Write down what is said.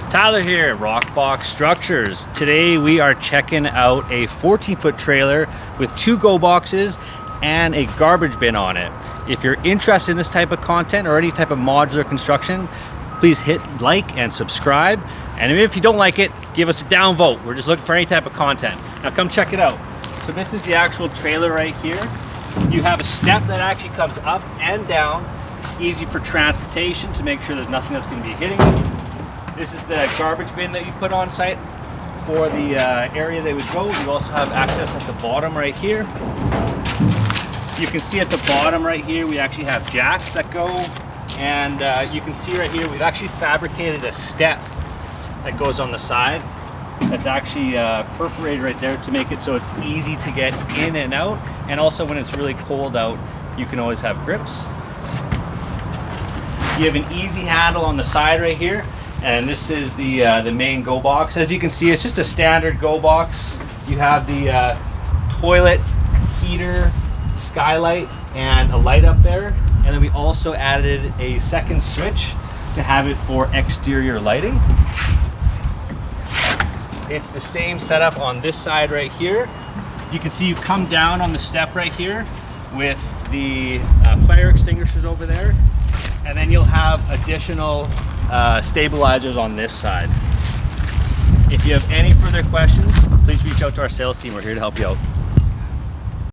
Tyler here, Rockbox Structures. Today we are checking out a 14-foot trailer with 2 go boxes and a garbage bin on it. If you're interested in this type of content or any type of modular construction, please hit like and subscribe. And if you don't like it, give us a downvote. We're just looking for any type of content. Now come check it out. So this is the actual trailer right here. You have a step that actually comes up and down, easy for transportation to make sure there's nothing that's going to be hitting it. This is the garbage bin that you put on site for the area they would go. You also have access at the bottom right here. You can see at the bottom right here, we actually have jacks that go. And you can see right here, we've actually fabricated a step that goes on the side. That's actually perforated right there to make it so it's easy to get in and out. And also when it's really cold out, you can always have grips. You have an easy handle on the side right here. And this is the main go box. As you can see, it's just a standard go box. You have the toilet, heater, skylight, and a light up there. And then we also added a second switch to have it for exterior lighting. It's the same setup on this side right here. You can see you come down on the step right here with the fire extinguishers over there. And then you'll have additional stabilizers on this side. If you have any further questions, please reach out to our sales team. We're here to help you out.